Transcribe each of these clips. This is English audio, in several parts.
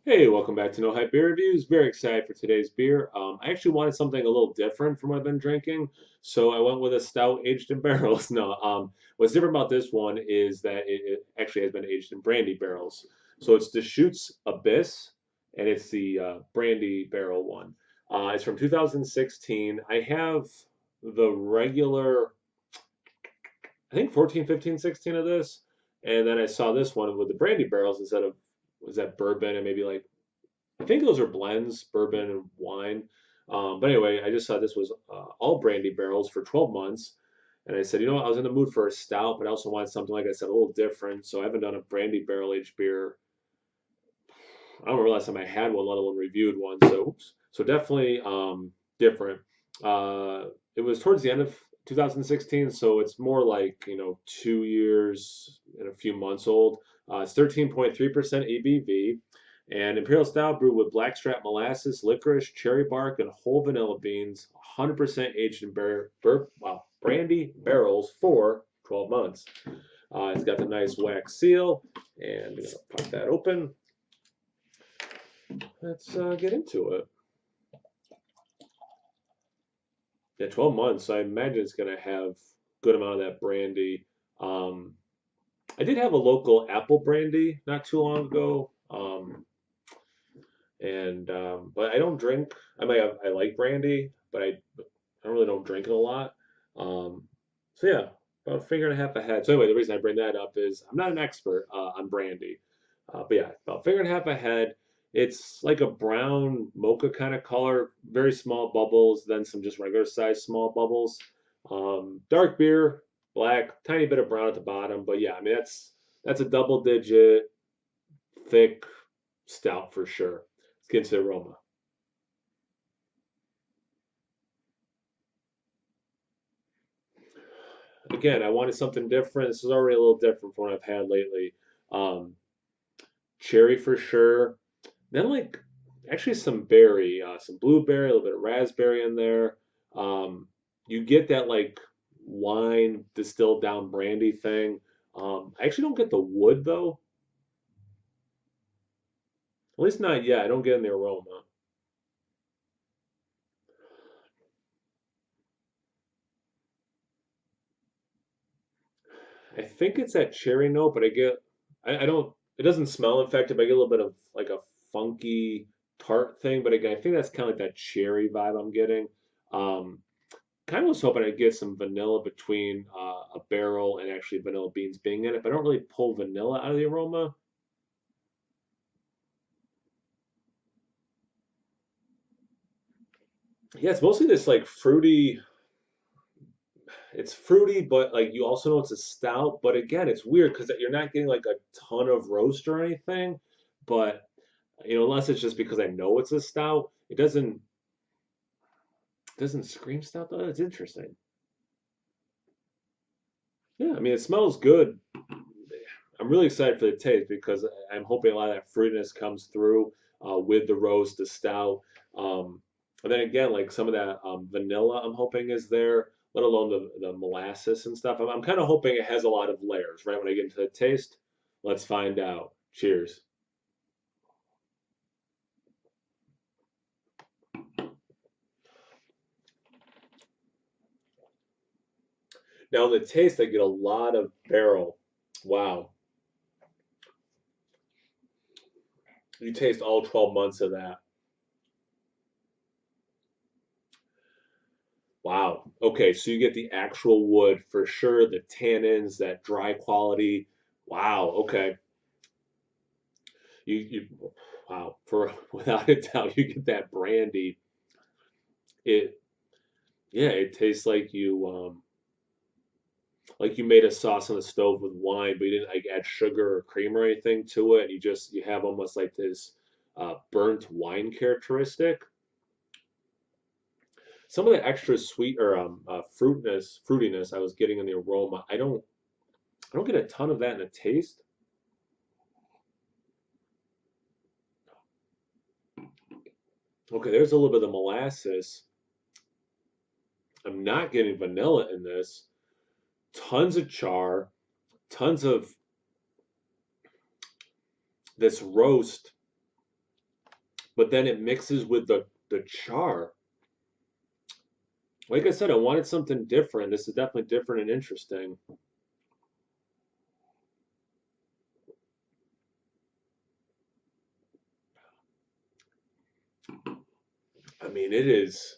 Hey, welcome back to No Hype Beer Reviews. Very excited for today's beer. I actually wanted something a little different from what I've been drinking, so I went with a stout aged in barrels. No, what's different about this one is that it actually has been aged in brandy barrels. So it's Deschutes Abyss, and it's the brandy barrel one. It's from 2016. I have the regular, I think 14, 15, 16 of this, and then I saw this one with the brandy barrels instead of was that bourbon and maybe like I think those are blends, bourbon and wine. But anyway, I just saw this was all brandy barrels for 12 months. And I said, you know what, I was in the mood for a stout, but I also wanted something, like I said, a little different. So I haven't done a brandy barrel aged beer. I don't remember last time I had one, let alone reviewed one. So, oops. So definitely different. It was towards the end of 2016, so it's more like, 2 years and a few months old. It's 13.3% ABV. And Imperial Stout brewed with blackstrap molasses, licorice, cherry bark, and whole vanilla beans, 100% aged in brandy barrels for 12 months. It's got the nice wax seal, and I'm going to pop that open. Let's get into it. Yeah, 12 months. I imagine it's going to have good amount of that brandy. Um, I did have a local apple brandy not too long ago. And but I don't drink. I mean, I like brandy, but I really don't drink it a lot. So yeah, about a finger and a half ahead. So anyway, the reason I bring that up is I'm not an expert on brandy, but yeah, about a finger and a half ahead. It's like a brown mocha kind of color, very small bubbles, then some just regular size small bubbles. Dark beer, black, tiny bit of brown at the bottom, but yeah, I mean that's a double digit thick stout for sure. Let's get into the aroma. Again, I wanted something different. This is already a little different from what I've had lately. Um, Cherry for sure. Then like actually some berry, some blueberry, a little bit of raspberry in there. Um, you get that like wine distilled down brandy thing. I actually don't get the wood though. At least not yet. I don't get in the aroma. I think it's that cherry note, but I don't, it doesn't smell infected, but I get a little bit of like a funky tart thing. But again, I think that's kind of like that cherry vibe I'm getting. Um, Kind of was hoping I'd get some vanilla between a barrel and actually vanilla beans being in it, but I don't really pull vanilla out of the aroma. Yeah, it's mostly this like fruity, it's fruity, but like you also know it's a stout. But again, it's weird because you're not getting like a ton of roast or anything. But unless it's just because I know it's a stout, it doesn't scream stout though. It's interesting. Yeah, I mean it smells good. I'm really excited for the taste because I'm hoping a lot of that fruitiness comes through with the roast, the stout. And then again, like some of that vanilla, I'm hoping is there, let alone the molasses and stuff. I'm kind of hoping it has a lot of layers, right? When I get into the taste, let's find out. Cheers. Now, in the taste, I get a lot of barrel. Wow. You taste all 12 months of that. Wow. Okay, so you get the actual wood for sure, the tannins, that dry quality. Wow. Okay. You wow. For without a doubt, you get that brandy. It yeah, it tastes like you made a sauce on the stove with wine, but you didn't like add sugar or cream or anything to it. You have almost like this burnt wine characteristic. Some of the extra sweet or fruitiness I was getting in the aroma. I don't get a ton of that in the taste. Okay, there's a little bit of molasses. I'm not getting vanilla in this. Tons of char, tons of this roast. but then it mixes with the char. Like I said, I wanted something different. This is definitely different and interesting. I mean, it is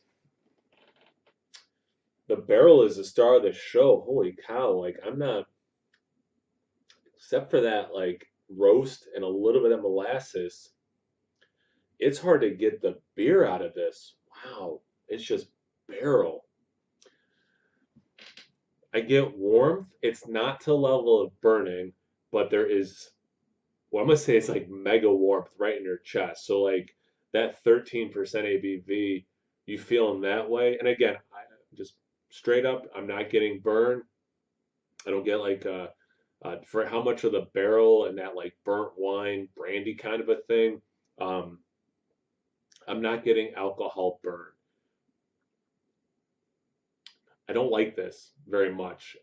the barrel is the star of the show. Holy cow! Like I'm not, except for that like roast and a little bit of molasses. It's hard to get the beer out of this. Wow, it's just barrel. I get warmth. It's not to the level of burning, but there is, well, I'm gonna say it's like mega warmth right in your chest. So like that 13% ABV, you feel in that way. And again, I just straight up, I'm not getting burned. I don't get like for how much of the barrel and that like burnt wine, brandy kind of a thing. Um, I'm not getting alcohol burn. I don't like this very much.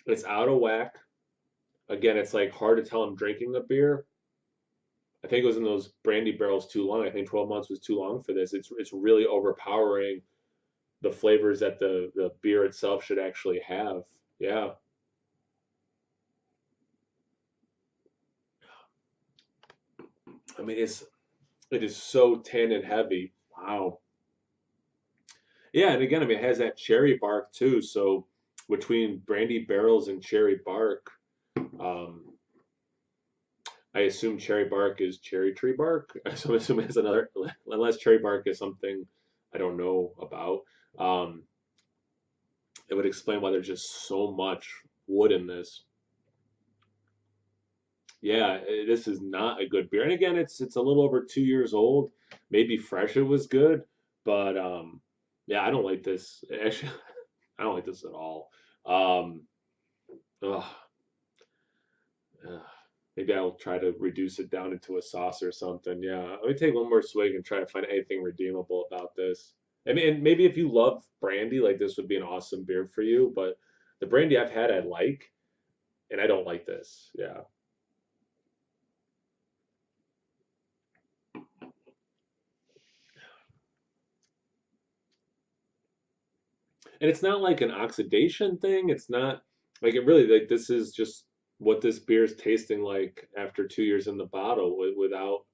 It's out of whack. Again, it's like hard to tell I'm drinking the beer. I think it was in those brandy barrels too long. I think 12 months was too long for this. It's really overpowering the flavors that the beer itself should actually have. Yeah. I mean it is so tannin heavy. Wow. Yeah, and again, I mean it has that cherry bark too. So between brandy barrels and cherry bark, um, I assume cherry bark is cherry tree bark. So I'm assuming it's another, unless cherry bark is something I don't know about. Um, it would explain why there's just so much wood in this. Yeah, this is not a good beer. And again, it's a little over 2 years old. Maybe fresh it was good, but yeah, I don't like this. Actually, I don't like this at all. Um, ugh, ugh. Maybe I'll try to reduce it down into a sauce or something. Yeah, let me take one more swig and try to find anything redeemable about this. I mean, and maybe if you love brandy, like this would be an awesome beer for you. But the brandy I've had, I like, and I don't like this. Yeah. And it's not like an oxidation thing. It's not like it really like this is just what this beer is tasting like after 2 years in the bottle without,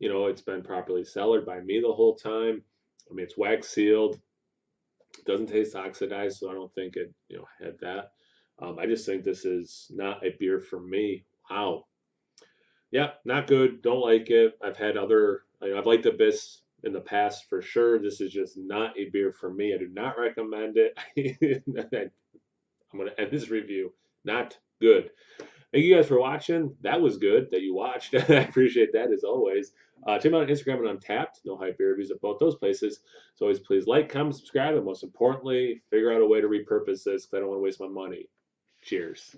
it's been properly cellared by me the whole time. I mean, it's wax sealed. It doesn't taste oxidized, so I don't think it, had that. I just think this is not a beer for me. Wow. Yeah, not good. Don't like it. I've had other, I've liked Abyss in the past for sure. This is just not a beer for me. I do not recommend it. I'm going to end this review. Not good. Thank you guys for watching. That was good that you watched. I appreciate that as always. Check me out on Instagram and Untapped. No hype beer reviews at both those places. As always, please like, comment, subscribe, and most importantly, figure out a way to repurpose this because I don't want to waste my money. Cheers.